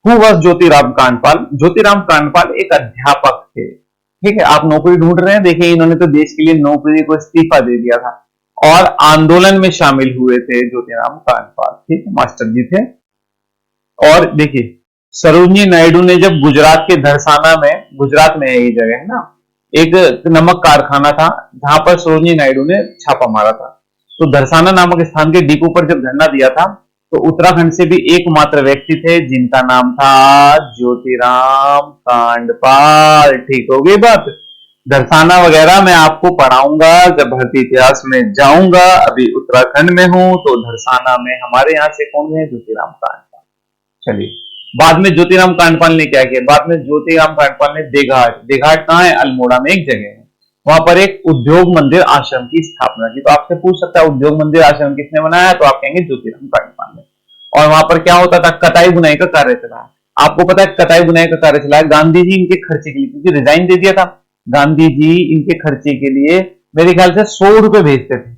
Who was Jyotiram Kandpal? ज्योतिराम कांडपाल एक अध्यापक थे। ठीक है, आप नौकरी ढूंढ रहे हैं, देखिए इन्होंने तो देश के लिए नौकरी को इस्तीफा दे दिया था और आंदोलन में शामिल हुए थे ज्योतिराम कांडपाल। ठीक है, मास्टर जी थे। और देखिए, सरोजिनी नायडू ने जब गुजरात के धरसाना में, गुजरात में ये जगह है ना, एक नमक कारखाना था जहां पर सरोजिनी नायडू ने छापा मारा था। तो धरसाना नामक स्थान के डिपो पर जब धरना दिया था, तो उत्तराखंड से भी एकमात्र व्यक्ति थे जिनका नाम था ज्योतिराम कांडपाल। ठीक हो गई बात। धरसाना वगैरह मैं आपको पढ़ाऊंगा जब भर्ती इतिहास में जाऊंगा। अभी उत्तराखंड में हूं तो धरसाना में हमारे यहाँ से कौन है, ज्योतिराम कांडपाल। चलिए, बाद में ज्योतिराम कांडपाल ने क्या किया, बाद में ज्योतिराम कांडपाल ने देघाट, देघाट कहाँ है, अल्मोड़ा में एक जगह है, वहां पर एक उद्योग मंदिर आश्रम की स्थापना की। तो आपसे पूछ सकता है उद्योग मंदिर आश्रम किसने बनाया, तो आप कहेंगे ज्योतिराम कांडपाल ने। और वहां पर क्या होता था, कताई बुनाई का कार्य चला। आपको पता है कताई बुनाई का कार्य चला है, गांधी जी इनके खर्चे के लिए, क्योंकि रिजाइन दे दिया था, गांधी जी इनके खर्चे के लिए मेरे ख्याल से 100 रुपए भेजते थे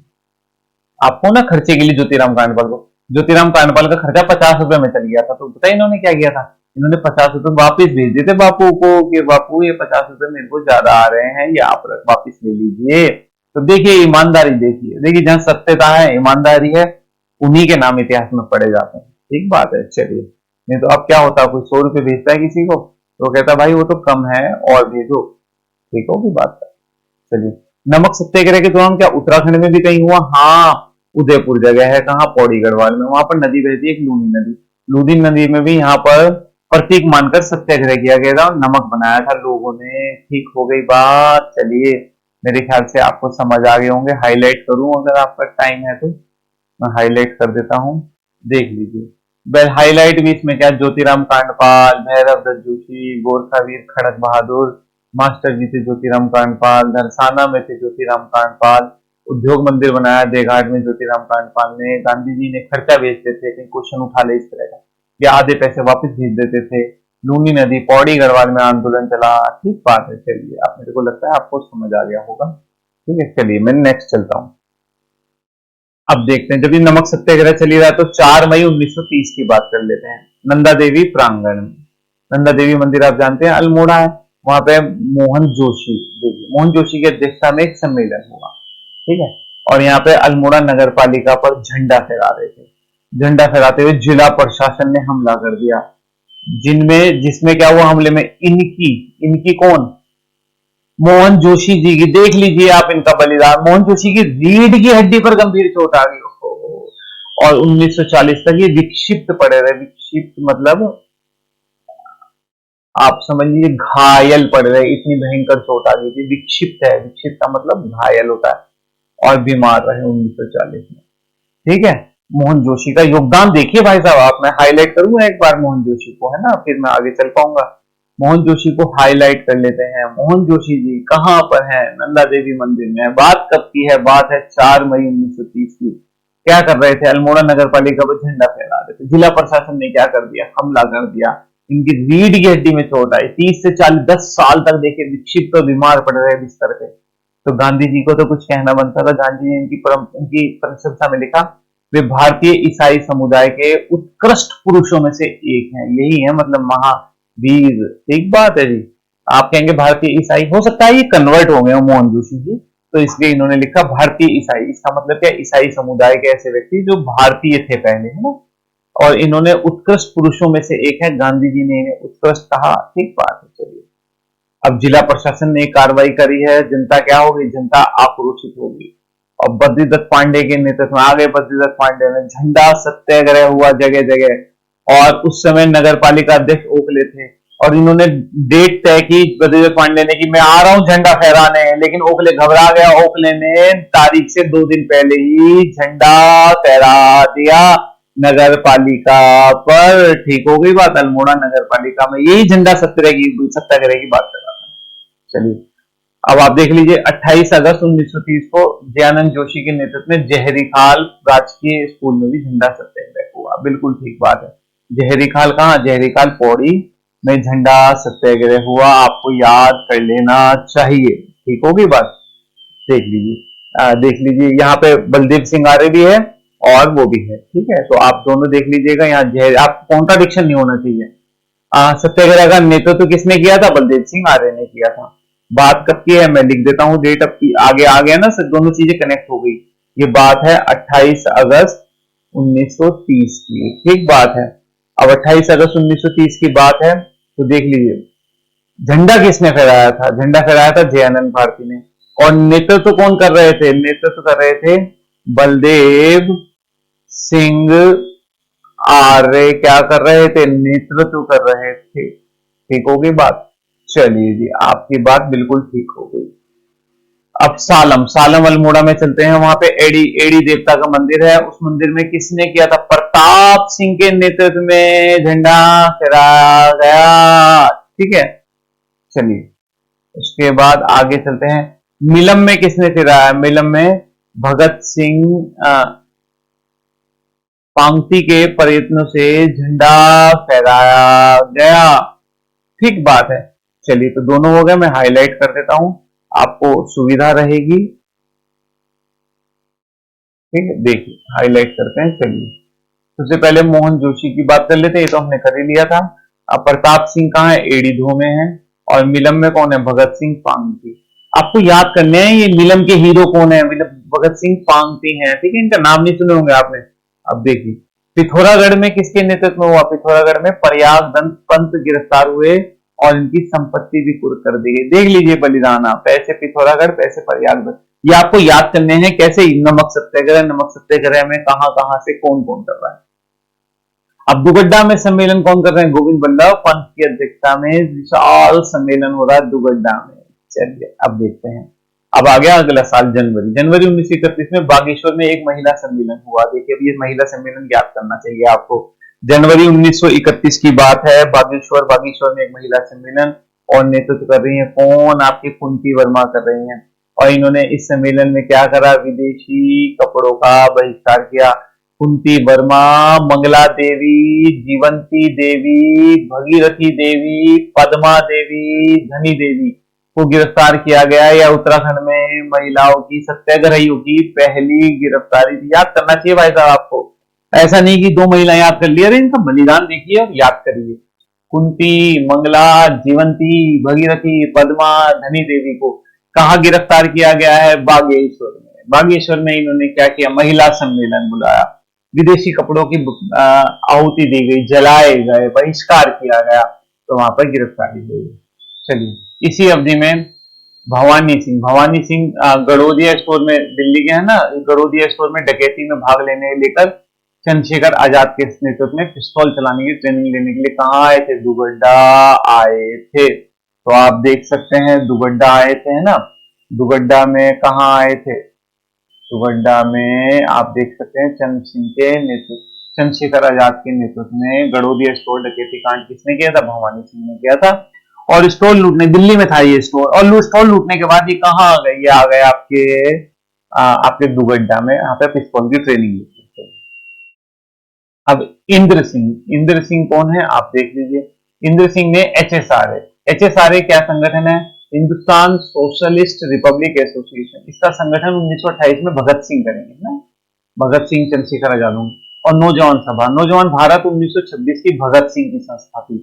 आपको ना, खर्चे के लिए ज्योतिराम कांडपाल को। ज्योतिराम कांडपाल का खर्चा 50 रुपए में चल गया था। तो पता है इन्होंने क्या किया था, इन्होंने 50 रुपए वापिस भेज दिए थे बापू को, कि बापू ये 50 रुपए मेरे को ज्यादा आ रहे हैं, ये आप वापिस ले लीजिए। तो देखिए ईमानदारी, देखिए जहां सत्यता है, ईमानदारी है, उन्हीं के नाम इतिहास में पढ़े जाते हैं। ठीक बात है। चलिए, नहीं तो अब क्या होता, कोई 100 रुपए भेजता है किसी को तो कहता भाई वो तो कम है और भेजो। ठीक होगी बात। चलिए, नमक सत्याग्रह के दौरान क्या उत्तराखंड में भी कहीं हुआ? हाँ, उदयपुर जगह है, कहाँ, पौड़ी गढ़वाल में, वहां पर नदी बहती है एक लूनी नदी। लूनी नदी में भी यहाँ पर प्रतीक मानकर सत्याग्रह किया गया था और नमक बनाया था लोगों ने। ठीक हो गई बात। चलिए, मेरे ख्याल से आपको समझ आ गए होंगे। हाईलाइट करूं अगर आपका टाइम है तो मैं हाईलाइट कर देता हूं, देख लीजिए। हाईलाइट भी इसमें क्या, ज्योतिराम कांडपाल, भैरव दत्त जोशी, गोरखा वीर खड़क बहादुर, मास्टर जी थे ज्योतिराम कांडपाल, धरसाना में थे ज्योतिराम कांडपाल, उद्योग मंदिर बनाया देघाट में ज्योतिराम कांडपाल ने, गांधी जी ने खर्चा भेजते थे, कहीं क्वेश्चन उठा ले इस तरह का, या आधे पैसे वापस भेज देते थे। लूनी नदी, पौड़ी गढ़वाल में आंदोलन चला। ठीक बात है। चलिए, आप, मेरे को लगता है आपको समझ आ गया होगा। ठीक है, चलिए मैं नेक्स्ट चलता हूं। अब देखते हैं, जब ये नमक सत्याग्रह चली रहा है तो 4 मई 1930 की बात कर लेते हैं। नंदा देवी प्रांगण में, नंदा देवी मंदिर आप जानते हैं अल्मोड़ा है, वहां पे मोहन जोशी की अध्यक्षता में एक सम्मेलन हुआ। ठीक है, और यहाँ पे अल्मोड़ा नगर पालिका पर झंडा फहरा रहे थे। झंडा फहराते हुए जिला प्रशासन ने हमला कर दिया, जिसमें क्या हुआ, हमले में इनकी कौन, मोहन जोशी जी की, देख लीजिए आप इनका बलिदान। मोहन जोशी की रीढ़ की हड्डी पर गंभीर चोट आ गई और 1940 तक ये विक्षिप्त पड़े रहे। विक्षिप्त मतलब आप समझ लीजिए घायल पड़ रहे, इतनी भयंकर चोट आ गई थी। विक्षिप्त है, विक्षिप्त का मतलब घायल होता है, और बीमार रहे 1940 में। ठीक है, मोहन जोशी का योगदान देखिए भाई साहब आप, मैं हाईलाइट करूंगा एक बार मोहन जोशी को, है ना, फिर मैं आगे चल पाऊंगा। मोहन जोशी को हाईलाइट कर लेते हैं। मोहन जोशी जी कहाँ पर हैं? नंदा देवी मंदिर में। बात कब की है? बात है 4 मई 1930 की। क्या कर रहे थे? अल्मोड़ा नगर पालिका पर झंडा फहरा रहे थे। जिला प्रशासन ने क्या कर दिया? हमला कर दिया। इनकी रीढ़ की हड्डी में चोट आई। 30 से 40 10 साल तक देखिए विक्षिप्त और बीमार पड़ रहे बिस्तर पे। तो गांधी जी को तो कुछ कहना बनता था। गांधी जी ने इनकी प्रशंसा में लिखा, वे भारतीय ईसाई समुदाय के उत्कृष्ट पुरुषों में से एक हैं। यही है मतलब महावीर। ठीक बात है जी। आप कहेंगे भारतीय ईसाई, हो सकता है ये कन्वर्ट हो गए हो मोहन जोशी जी, तो इसलिए इन्होंने लिखा भारतीय ईसाई। इसका मतलब क्या? ईसाई समुदाय के ऐसे व्यक्ति जो भारतीय थे पहले, है ना। और इन्होंने उत्कृष्ट पुरुषों में से एक है। गांधी जी ने इन्हें उत्कृष्ट कहा। ठीक बात है। चलिए, अब जिला प्रशासन ने कार्रवाई करी है। जनता क्या होगी? जनता आक्रोशित होगी। और बद्रीदत्त पांडे के नेतृत्व में आगे बद्रीदत्त पांडे ने झंडा सत्याग्रह हुआ जगह जगह। और उस समय नगर पालिका अध्यक्ष ओखले थे और इन्होंने डेट तय की बद्रीदत्त पांडे ने कि मैं आ रहा हूं झंडा फहराने, लेकिन ओखले घबरा गया। ओखले ने तारीख से 2 दिन पहले ही झंडा फहरा दिया नगर पालिका पर। ठीक हो गई बात। अल्मोड़ा नगर पालिका में यही झंडा सत्याग्रह की बात कर रहा था। चलिए, अब आप देख लीजिए 28 अगस्त 1930 को दयानंद जोशी के नेतृत्व में जहरी खाल राजकीय स्कूल में भी झंडा सत्याग्रह हुआ। बिल्कुल ठीक बात है। जहरी खाल कहाँ? जहरी खाल पौड़ी में झंडा सत्याग्रह हुआ। आपको याद कर लेना चाहिए। ठीक होगी बात। देख लीजिए, देख लीजिए यहाँ पे बलदेव सिंह आर्य भी है और वो भी है। ठीक है, तो आप दोनों देख लीजिएगा। यहाँ जहरी, आप कॉन्ट्राडिक्शन नहीं होना चाहिए। सत्याग्रह का नेतृत्व किसने किया था? बलदेव सिंह आर्य ने किया था। बात कब की है? मैं लिख देता हूं डेट। अब की आगे आ गया ना सर, दोनों चीजें कनेक्ट हो गई। ये बात है 28 अगस्त 1930 की। ठीक बात है। अब 28 अगस्त 1930 की बात है, तो देख लीजिए झंडा किसने फहराया था? झंडा फहराया था जयानंद भारती ने। और नेतृत्व कौन कर रहे थे? नेतृत्व कर रहे थे बलदेव सिंह आर्य। क्या कर रहे थे? नेतृत्व कर रहे थे। ठीक होगी बात। चलिए जी, आपकी बात बिल्कुल ठीक हो गई। अब सालम, सालम अल्मोड़ा में चलते हैं। वहां पे एडी एडी देवता का मंदिर है। उस मंदिर में किसने किया था? प्रताप सिंह के नेतृत्व में झंडा फहराया गया। ठीक है, चलिए उसके बाद आगे चलते हैं। मिलम में किसने फहराया? मिलम में भगत सिंह पांगती के प्रयत्नों से झंडा फहराया गया। ठीक बात है। चलिए, तो दोनों हो गए। मैं हाईलाइट कर देता हूं, आपको सुविधा रहेगी। ठीक है, देखिए हाईलाइट करते हैं। चलिए, सबसे पहले मोहन जोशी की बात कर लेते हैं। ये तो हमने कर ही लिया था। अब प्रताप सिंह कहाँ है? एड़ीधो में है। और मिलम में कौन है? भगत सिंह पांगती। आपको याद करने हैं ये मिलम के हीरो कौन है? भगत सिंह पांगती हैं। ठीक है, इनका नाम नहीं सुने होंगे आपने। अब देखिए पिथौरागढ़ में किसके नेतृत्व में हुआ? पिथौरागढ़ में प्रयाग दंत पंत गिरफ्तार हुए और इनकी संपत्ति भी कुर्क कर दी गई। देख लीजिए बलिदान, पैसे पिथौरागढ़, पैसे प्रयाग दंत। ये आपको याद करने हैं कैसे। नमक सत्याग्रह, नमक सत्याग्रह में कहां से कौन कौन कर रहा है। अब दुगड्डा में सम्मेलन कौन कर रहे हैं? गोविंद बल्लभ पंत की अध्यक्षता में विशाल सम्मेलन हो रहा है दुगड्डा में। चलिए अब देखते हैं। अब आ गया अगला साल जनवरी। जनवरी 1931 में बागेश्वर में एक महिला सम्मेलन हुआ। देखिए अब ये महिला सम्मेलन याद करना चाहिए आपको। जनवरी 1931 की बात है। बागेश्वर में एक महिला सम्मेलन, और नेतृत्व कर रही है कौन? आपकी कुंती वर्मा कर रही हैं। और इन्होंने इस सम्मेलन में क्या करा? विदेशी कपड़ों का बहिष्कार किया। कुंती वर्मा, मंगला देवी, जीवंती देवी, भगीरथी देवी, पद्मा देवी, धनी देवी को गिरफ्तार किया गया। या उत्तराखंड में महिलाओं की सत्याग्रहियों की पहली गिरफ्तारी थी। याद करना चाहिए भाई साहब आपको। ऐसा नहीं कि 2 महिला याद कर लिया, अरे इनका बलिदान देखिए और याद करिए। कुंती, मंगला, जीवंती, भगीरथी, पद्मा, धनी देवी को कहा गिरफ्तार किया गया है? बागेश्वर में। बागेश्वर में इन्होंने क्या किया? महिला सम्मेलन बुलाया, विदेशी कपड़ों की आहुति दी गई, जलाए गए, बहिष्कार किया गया, तो वहां पर गिरफ्तारी हुई। चलिए इसी अवधि में भवानी सिंह गड़ोदिया स्टोर में, दिल्ली के है ना, गड़ोदिया स्टोर में डकैती में भाग लेने लेकर चंद्रशेखर आजाद के नेतृत्व में पिस्तौल चलाने की ट्रेनिंग लेने के लिए कहाँ आए थे? दुगड्डा आए थे। तो आप देख सकते हैं दुगड्डा आए थे, है ना। दुगड्डा में कहाँ आए थे? दुगड्डा में आप देख सकते हैं चंद्रशेखर आजाद के नेतृत्व में गड़ोदिया स्टोर डकैती कांड किसने किया था? भवानी सिंह ने किया था। और स्टोर लूटने, दिल्ली में था ये स्टोर, और स्टोर लूटने के बाद ये कहाँ आ गए, ये आ गए आपके दुगड्डा में, यहाँ पे पिस्तौल की ट्रेनिंग ली। अब इंद्र सिंह कौन है आप देख लीजिए। इंद्र सिंह ने एचएसआरए, एचएसआरए क्या संगठन है, हिंदुस्तान सोशलिस्ट रिपब्लिक एसोसिएशन, इसका संगठन 1928 में भगत सिंह करेंगे ना, भगत सिंह चंद्रशेखर आजाद। और नौजवान सभा, नौजवान भारत 1926 की भगत सिंह की संस्था थी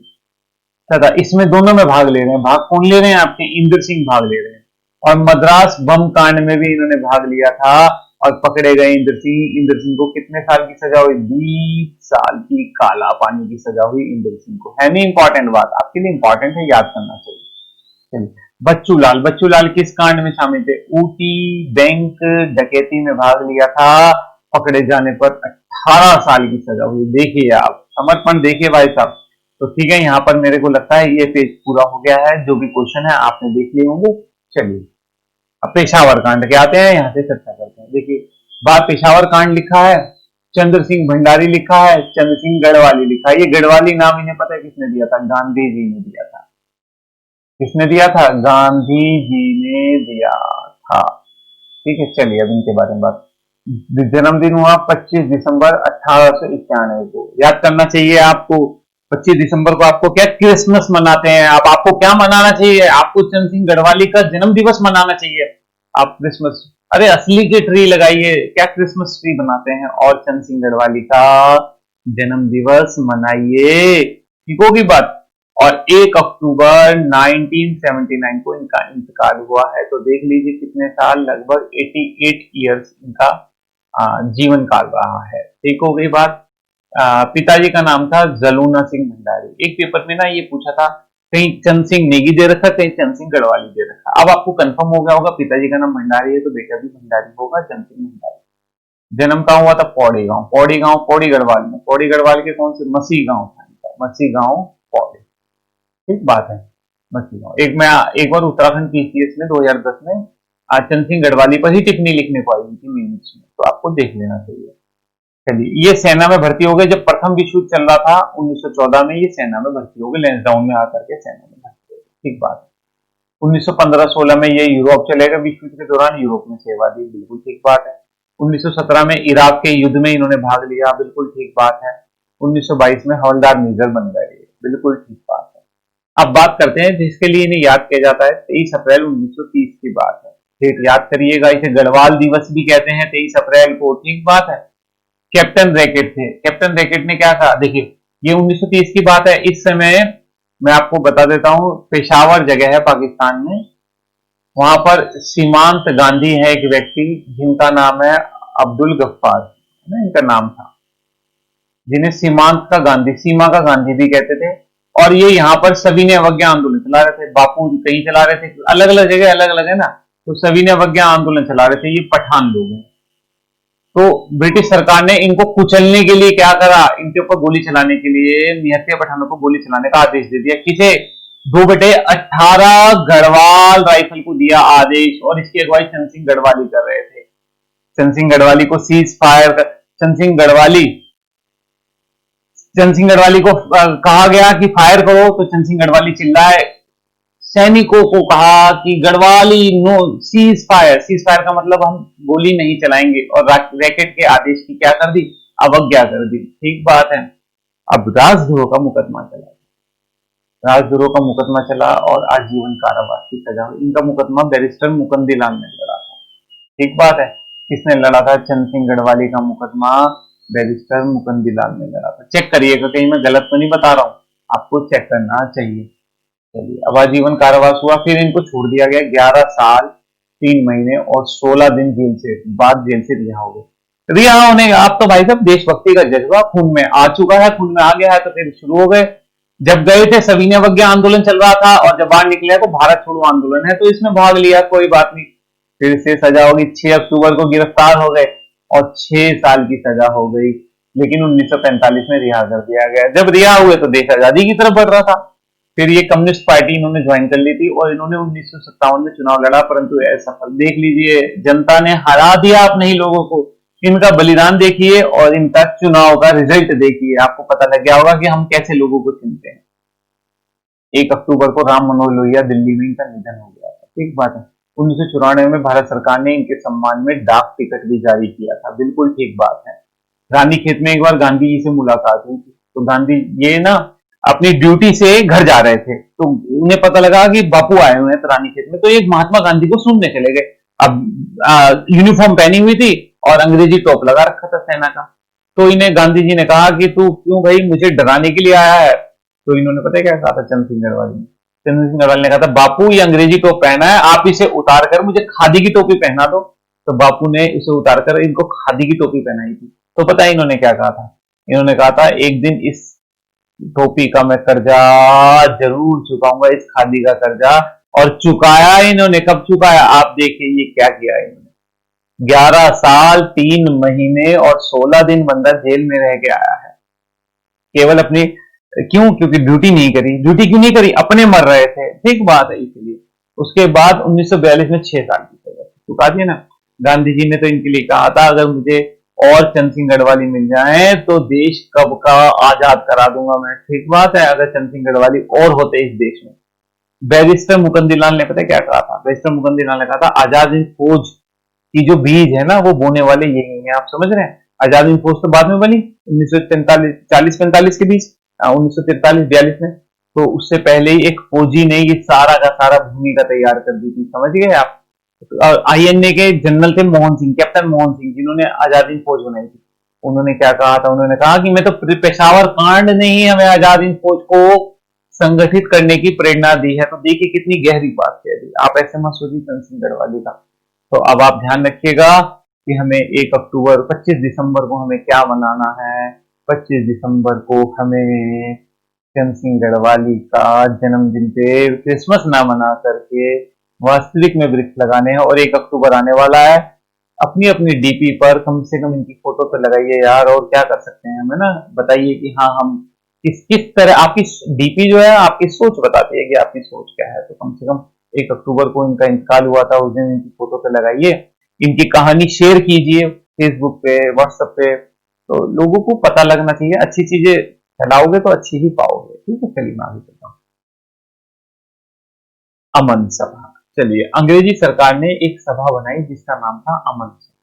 तथा इसमें दोनों में भाग ले रहे हैं। भाग कौन ले रहे हैं, आपके इंद्र सिंह भाग ले रहे हैं। और मद्रास बम कांड में भी इन्होंने भाग लिया था और पकड़े गए इंद्र सिंह। इंद्र सिंह को कितने साल की सजा हुई, 20 साल की काला पानी की सजा हुई इंद्र सिंह को। है नहीं इंपॉर्टेंट बात, आपके लिए इंपॉर्टेंट है, याद करना चाहिए। बच्चू लाल, बच्चू लाल किस कांड में शामिल थे, ऊटी बैंक डकैती में भाग लिया था, पकड़े जाने पर 18 साल की सजा हुई। देखिए आप समर्पण, देखिए भाई साहब। तो ठीक है, यहाँ पर मेरे को लगता है ये पेज पूरा हो गया है, जो भी क्वेश्चन है आपने देख लिए होंगे। चलिए अब पेशावर कांड के आते हैं, यहाँ से चर्चा करते हैं। देखिए बात पेशावर कांड लिखा है, चंद्र सिंह भंडारी लिखा है, चंद्र सिंह गढ़वाली लिखा है। ये गढ़वाली नाम इन्हें पता है किसने दिया था, गांधी जी ने दिया था। किसने दिया था, गांधी जी ने दिया था। ठीक है, चलिए अब इनके बारे में बात। जन्मदिन हुआ 25 दिसंबर 1891 को, याद करना चाहिए आपको। 25 दिसंबर को आपको क्या क्रिसमस मनाते हैं आप, आपको क्या मनाना चाहिए, आपको चंद्र सिंह गढ़वाली का जन्म दिवस मनाना चाहिए। आप क्रिसमस, अरे असली के ट्री लगाइए, क्या क्रिसमस ट्री बनाते हैं, और चंद्र सिंह गढ़वाली का जन्म दिवस मनाइए। ठीक होगी बात। और 1 अक्टूबर 1979 को इनका इंतकाल हुआ है। तो देख लीजिए कितने साल, लगभग 88 ईयर्स इनका जीवन काल रहा है। ठीक हो गई बात। पिताजी का नाम था जलूना सिंह भंडारी। एक पेपर में ना ये पूछा था, कहीं चंद सिंह नेगी दे रखा, कहीं चंद सिंह गढ़वाली दे रखा। अब आपको कंफर्म हो गया होगा पिताजी का नाम भंडारी है तो बेटा भी भंडारी होगा, चंद सिंह भंडारी। जन्म कहाँ हुआ था, पौड़ी गांव, पौड़ी गांव पौड़ी गढ़वाल में, पौड़ी गढ़वाल के कौन से, मसी गांव था इनका, मसी गांव पौड़ी। ठीक बात है, मसी गांव। एक बार उत्तराखंड पीसीएस में 2010 में चंद सिंह गढ़वाली पर ही टिप्पणी लिखने को आई थी मेन्स में, तो आपको देख लेना चाहिए। चलिए ये सेना में भर्ती हो गए जब प्रथम विश्व युद्ध चल रहा था 1914 में, ये सेना में भर्ती हो गए, लैंसडाउन में आकर के सेना में भर्ती हो गए। ठीक बात है। 1915-16 में ये यूरोप चले गए, विश्व युद्ध के दौरान यूरोप में सेवा दी, बिल्कुल ठीक बात है। 1917 में इराक के युद्ध में इन्होंने भाग लिया, बिल्कुल ठीक बात है। 1922 में हवलदार मेजर बन गए, बिल्कुल ठीक बात है। अब बात करते हैं जिसके लिए इन्हें याद किया जाता है, 23 अप्रैल 1930 की बात है। ठीक, याद करिएगा, इसे गढ़वाल दिवस भी कहते हैं 23 अप्रैल को। ठीक बात है। कैप्टन रैकेट थे, कैप्टन रैकेट ने क्या कहा, देखिए ये 1930 की बात है। इस समय मैं आपको बता देता हूं, पेशावर जगह है पाकिस्तान में, वहां पर सीमांत गांधी है एक व्यक्ति जिनका नाम है अब्दुल गफ्फार, इनका नाम था, जिन्हें सीमांत का गांधी, सीमा का गांधी भी कहते थे। और ये यहाँ पर सविनय अवज्ञा आंदोलन चला रहे थे, बापू कहीं चला रहे थे, अलग अलग जगह अलग अलग है ना, तो सविनय अवज्ञा आंदोलन चला रहे थे। ये पठान लोग हैं, तो ब्रिटिश सरकार ने इनको कुचलने के लिए क्या करा, इनके ऊपर गोली चलाने के लिए निहत्थे पठानों को गोली चलाने का आदेश दे दिया। किसे, 2/18 गढ़वाल राइफल को दिया आदेश, और इसकी अगुवाई चंद सिंह गढ़वाली कर रहे थे। चंद सिंह गढ़वाली को सीज फायर, चंद सिंह गढ़वाली को कहा गया कि फायर करो, तो चंद सिंह गढ़वाली चिल्लाए, सैनिकों को कहा कि Garhwali no, cease fire, cease fire का मतलब हम गोली नहीं चलाएंगे, और रैकेट के आदेश की क्या कर दी, अवज्ञा कर दी। ठीक बात है। अब राजद्रोह का मुकदमा चला, राजद्रोह का मुकदमा चला और आजीवन कारावास की सजा हुई। इनका मुकदमा बैरिस्टर मुकंदीलाल ने लड़ा था। ठीक बात है। किसने लड़ा था, चंद सिंह गढ़वाली का मुकदमा बैरिस्टर मुकंदीलाल ने लड़ा था। चेक करिएगा कहीं मैं गलत तो नहीं बता रहा हूं, आपको चेक करना चाहिए। चलिए अब आजीवन कारावास हुआ, फिर इनको छोड़ दिया गया 11 साल 3 महीने और 16 दिन जेल से बाद जेल से रिहा हो गए। रिहा होने आप तो भाई साहब देशभक्ति का जज्बा खून में आ चुका है, खून में आ गया है, तो फिर शुरू हो गए। जब गए थे सविनय अवज्ञा आंदोलन चल रहा था, और जब बाहर निकले तो भारत छोड़ो आंदोलन है, तो इसमें भाग लिया, कोई बात नहीं। फिर से सजा होगी, 6 अक्टूबर को गिरफ्तार हो गए और 6 साल की सजा हो गई, लेकिन 1945 में रिहा कर दिया गया। जब रिहा हुए तो देश आजादी की तरफ बढ़ रहा था। फिर ये कम्युनिस्ट पार्टी इन्होंने ज्वाइन कर ली थी और इन्होंने 1957 में चुनाव लड़ा, परंतु असफल। देख लीजिए जनता ने हरा दिया अपने ही लोगों को। इनका बलिदान देखिए और इनका चुनाव का रिजल्ट देखिए, आपको पता लग गया होगा कि हम कैसे लोगों को चुनते हैं। 1 अक्टूबर को राम मनोहर लोहिया दिल्ली में इनका निधन हो गया था। ठीक बात है। 1994 में भारत सरकार ने इनके सम्मान में डाक टिकट भी जारी किया था। बिल्कुल ठीक बात है। रानीखेत में एक बार गांधी जी से मुलाकात हुई थी, तो गांधी ये ना अपनी ड्यूटी से घर जा रहे थे, तो उन्हें पता लगा कि बापू आए हुए हैं रानीखेत में, तो एक महात्मा गांधी को सुनने चले गए। अब यूनिफॉर्म पहनी हुई थी और अंग्रेजी टोप लगा रखा था सेना का। तो इन्हें गांधी जी ने कहा कि तू क्यों भाई मुझे डराने के लिए आया है? तो इन्होंने पता है क्या कहा था चंद्र सिंह गढ़वाल ने? चंद्र सिंह गढ़वाल ने कहा था, बापू ये अंग्रेजी टोप पहना है, आप इसे उतार कर मुझे खादी की टोपी पहना दो। तो बापू ने इसे उतारकर इनको खादी की टोपी पहनाई थी। तो पता है इन्होंने क्या कहा था? इन्होंने कहा था, एक दिन इस टोपी का मैं कर्जा जरूर चुकाऊंगा, इस खादी का कर्जा। और चुकाया इन्होंने। कब चुकाया? आप देखिए ये क्या किया इन्होंने। 11 साल 3 महीने और 16 दिन बंदा जेल में रह के आया है, केवल अपनी क्यों? क्योंकि ड्यूटी नहीं करी। ड्यूटी क्यों नहीं करी? अपने मर रहे थे। ठीक बात है, इसलिए उसके बाद 1942 में 6 साल की सजा चुका दिए ना। गांधी जी ने तो इनके लिए कहा था, अगर मुझे और चंद्र सिंह गढ़वाली मिल जाए तो देश कब का आजाद करा दूंगा मैं। ठीक बात है, अगर चंद्र सिंह गढ़वाली और होते इस देश में। बैरिस्टर मुकंदीलाल ने पता क्या कहा था? बैरिस्टर मुकंदीलाल ने कहा था, आजाद हिंद फौज की जो बीज है ना वो बोने वाले यही है। आप समझ रहे हैं? आजाद हिंद फौज तो बाद में बनी 1943 के बीच, 1943-42 में। तो उससे पहले ही एक फौजी ने ये सारा का सारा भूमिका तैयार कर दी थी। समझ गए आप? आईएनए के जनरल थे मोहन सिंह, कैप्टन मोहन सिंह, जिन्होंने आजाद हिंद फौज बनाई थी। उन्होंने क्या कहा था? उन्होंने कहा कि मैं तो पेशावर कांड ने ही हमें आजाद हिंद फौज को संगठित करने की प्रेरणा दी है। तो देखिए कितनी गहरी बात कह दी। आप ऐसे मत सोचिए चंद्र सिंह गढ़वाली का। तो अब आप ध्यान रखिएगा कि हमें 1 अक्टूबर 25 दिसंबर को हमें क्या मनाना है। 25 दिसंबर को हमें चंद्र सिंह गढ़वाली का जन्मदिन पे क्रिसमस ना मना करके वास्तविक में वृक्ष लगाने हैं। और 1 अक्टूबर आने वाला है, अपनी अपनी डीपी पर कम से कम इनकी फोटो तो लगाइए यार। और क्या कर सकते हैं, हमें ना बताइए कि हाँ हम किस तरह, आपकी डीपी जो है आपकी सोच बताती है कि आपकी सोच क्या है। तो कम से कम 1 अक्टूबर को इनका इंतकाल हुआ था, उस दिन इनकी फोटो पे लगाइए, इनकी कहानी शेयर कीजिए फेसबुक पे, व्हाट्सएप पे। तो लोगों को पता लगना चाहिए। अच्छी चीजें फैलाओगे तो अच्छी ही पाओगे। ठीक है, चलिए मैं आगे चलता हूँ। अमन सभा। चलिए, अंग्रेजी सरकार ने एक सभा बनाई जिसका नाम था अमन सभा।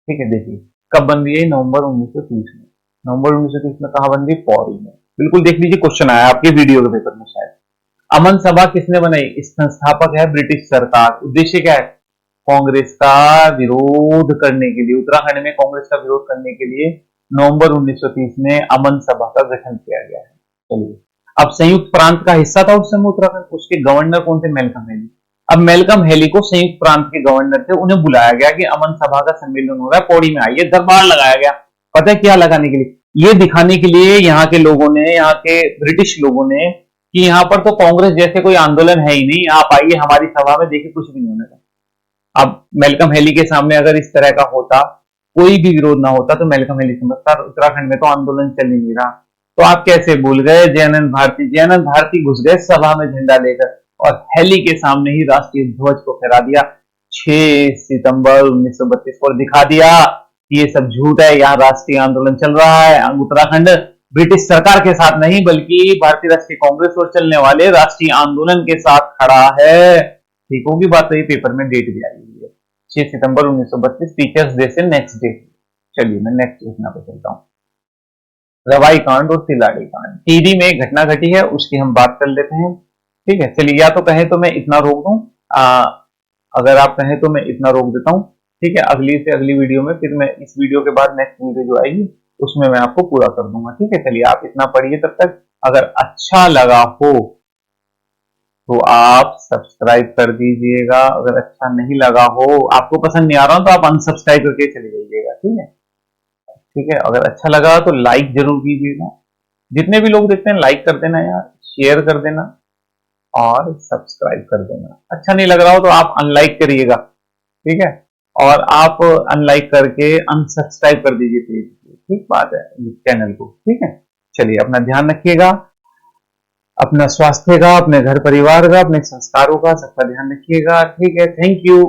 ठीक है, देखिए कब बन रही है? नवंबर 1930 में। नवंबर 1930 में कहा बन रही? पौड़ी में। बिल्कुल देख लीजिए, क्वेश्चन आया आपके वीडियो के पेपर में शायद। अमन सभा किसने बनाई? इस संस्थापक है ब्रिटिश सरकार। उद्देश्य क्या है? कांग्रेस का विरोध करने के लिए, उत्तराखंड में कांग्रेस का विरोध करने के लिए नवंबर 1930 में अमन सभा का गठन किया गया है। चलिए, अब संयुक्त प्रांत का हिस्सा था उस समय उत्तराखंड। उसके गवर्नर कौन थे? Malcolm Hailey. अब मेलकम हेली को संयुक्त प्रांत के गवर्नर थे, उन्हें बुलाया गया कि अमन सभा का सम्मेलन हो रहा है, पौड़ी में आइए। दरबार लगाया गया। पता है क्या लगाने के लिए? ये दिखाने के लिए यहाँ के लोगों ने, यहाँ के ब्रिटिश लोगों ने, कि यहाँ पर तो कांग्रेस जैसे कोई आंदोलन है ही नहीं, आप आइए हमारी सभा में, देखिए कुछ भी नहीं होने का। अब मेलकम हेली के सामने अगर इस तरह का होता, कोई भी विरोध ना होता, तो मेलकम हेली समझता उत्तराखंड में तो आंदोलन चल ही नहीं रहा। तो आप कैसे भूल गए? जयानंद भारती, जयानंद भारती घुस गए सभा में झंडा लेकर और हेली के सामने ही राष्ट्रीय ध्वज को फहरा दिया 6 सितंबर 1932 को, दिखा दिया कि ये सब झूठ है, यहाँ राष्ट्रीय आंदोलन चल रहा है। उत्तराखंड ब्रिटिश सरकार के साथ नहीं बल्कि भारतीय राष्ट्रीय कांग्रेस और चलने वाले राष्ट्रीय आंदोलन के साथ खड़ा है। ठीक होगी बात? तो ये पेपर में डेट भी आई हुई है 6 सितंबर 1932, टीचर्स डे से नेक्स्ट डे। चलिए मैं नेक्स्ट घटना पे चलता हूँ। रवाई कांड और तिलाड़ी कांड। टिहरी में एक घटना घटी है, उसकी हम बात कर लेते हैं। ठीक है, चलिए या तो कहें तो मैं इतना रोक दूं, अगर आप कहें तो मैं इतना रोक देता हूँ। ठीक है, अगली से अगली वीडियो में फिर मैं इस वीडियो के बाद नेक्स्ट वीडियो जो आएगी उसमें मैं आपको पूरा कर दूंगा। ठीक है, चलिए आप इतना पढ़िए तब तक। अगर अच्छा लगा हो तो आप सब्सक्राइब कर दीजिएगा। अगर अच्छा नहीं लगा हो, आपको पसंद नहीं आ रहा हो, तो आप अनसब्सक्राइब करके चले जाइएगा। ठीक है, ठीक है। अगर अच्छा लगा तो लाइक जरूर कीजिएगा। जितने भी लोग देखते हैं लाइक कर देना यार, शेयर कर देना और सब्सक्राइब कर देना। अच्छा नहीं लग रहा हो तो आप अनलाइक करिएगा। ठीक है, और आप अनलाइक करके अनसब्सक्राइब कर दीजिए पेज को। ठीक बात है, चैनल को। ठीक है, चलिए अपना ध्यान रखिएगा, अपना स्वास्थ्य का, अपने घर परिवार का, अपने संस्कारों का, सबका ध्यान रखिएगा। ठीक है, थैंक यू।